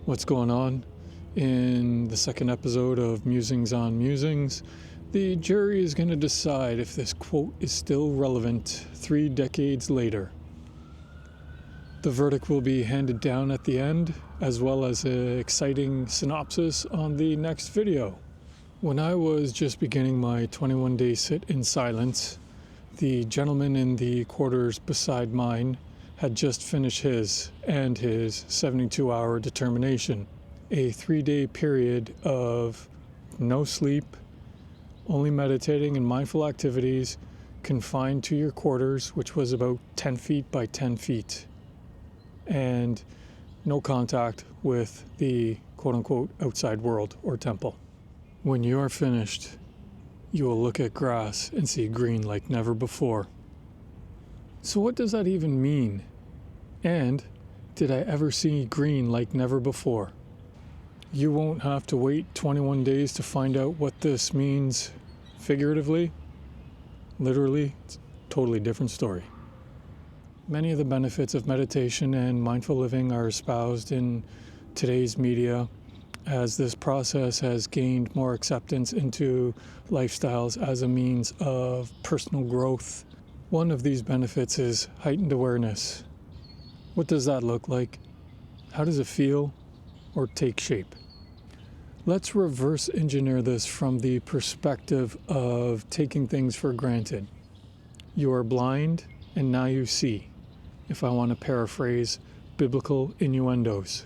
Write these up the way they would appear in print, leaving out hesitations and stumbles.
what's going on. In the second episode of Musings on Musings, the jury is going to decide if this quote is still relevant 3 decades later. The verdict will be handed down at the end, as well as an exciting synopsis on the next video. When I was just beginning my 21-day sit in silence, the gentleman in the quarters beside mine had just finished his and his 72-hour determination, a 3-day period of no sleep, only meditating and mindful activities confined to your quarters, which was about 10 feet by 10 feet, and no contact with the quote-unquote outside world or temple. When you are finished, you will look at grass and see green like never before. So what does that even mean? And did I ever see green like never before? You won't have to wait 21 days to find out what this means figuratively. Literally, it's a totally different story. Many of the benefits of meditation and mindful living are espoused in today's media, as this process has gained more acceptance into lifestyles as a means of personal growth. One of these benefits is heightened awareness. What does that look like? How does it feel or take shape? Let's reverse engineer this from the perspective of taking things for granted. You are blind and now you see, if I want to paraphrase biblical innuendos.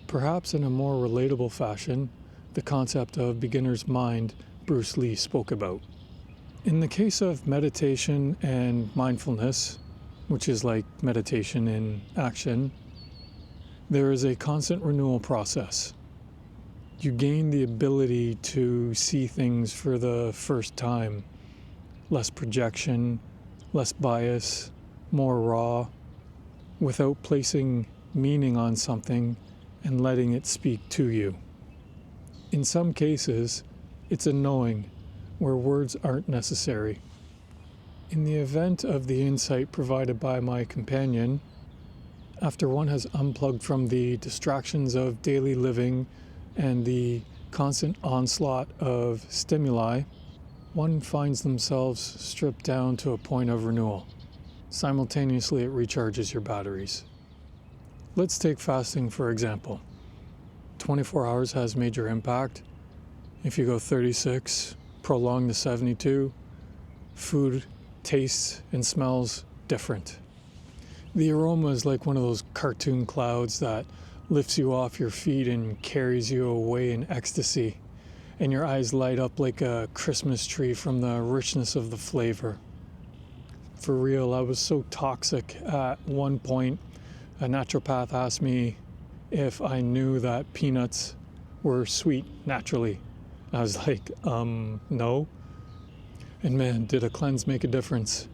Perhaps in a more relatable fashion, the concept of beginner's mind Bruce Lee spoke about. In the case of meditation and mindfulness, which is like meditation in action, there is a constant renewal process. You gain the ability to see things for the first time, less projection, less bias, more raw, without placing meaning on something and letting it speak to you. In some cases, it's a knowing where words aren't necessary. In the event of the insight provided by my companion, after one has unplugged from the distractions of daily living and the constant onslaught of stimuli, one finds themselves stripped down to a point of renewal. Simultaneously, it recharges your batteries. Let's take fasting for example. 24 hours has major impact. If you go 36, prolong to 72, food tastes and smells different. The aroma is like one of those cartoon clouds that lifts you off your feet and carries you away in ecstasy, and your eyes light up like a Christmas tree from the richness of the flavor. For real, I was so toxic at one point. A naturopath asked me if I knew that peanuts were sweet naturally. I was like, no. And man, did a cleanse make a difference.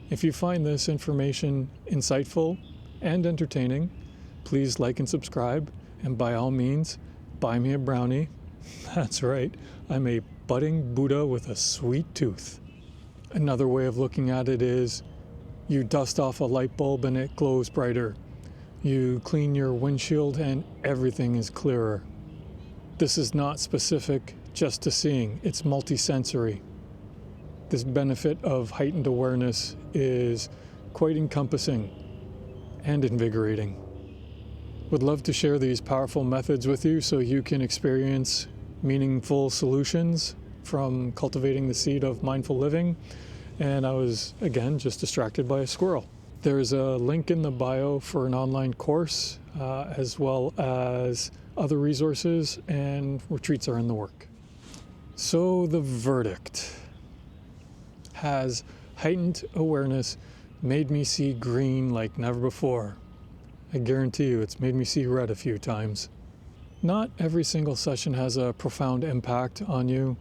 If you find this information insightful and entertaining, please like and subscribe, and by all means, buy me a brownie. That's right, I'm a budding Buddha with a sweet tooth. Another way of looking at it is, you dust off a light bulb and it glows brighter. You clean your windshield and everything is clearer. This is not specific just to seeing, it's multisensory. This benefit of heightened awareness is quite encompassing and invigorating. Would love to share these powerful methods with you so you can experience meaningful solutions from cultivating the seed of mindful living. And I was, again, just distracted by a squirrel. There's a link in the bio for an online course, as well as other resources, and retreats are in the work. So the verdict: has heightened awareness made me see green like never before? I guarantee you it's made me see red a few times. Not every single session has a profound impact on you.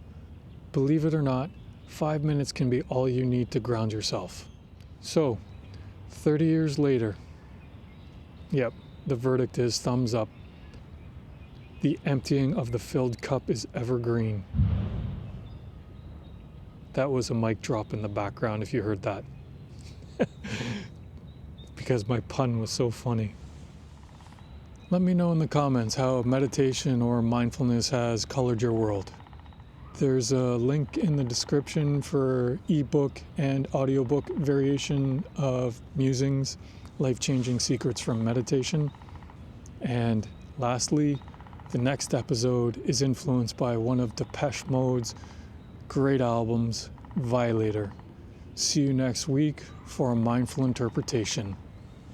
Believe it or not, 5 minutes can be all you need to ground yourself. So, 30 years later, yep, the verdict is thumbs up. The emptying of the filled cup is evergreen. That was a mic drop in the background if you heard that. Because my pun was so funny. Let me know in the comments how meditation or mindfulness has colored your world. There's a link in the description for ebook and audiobook variation of Musings, Life-Changing Secrets from Meditation. And lastly, the next episode is influenced by one of Depeche Mode's great albums, Violator. See you next week for a mindful interpretation.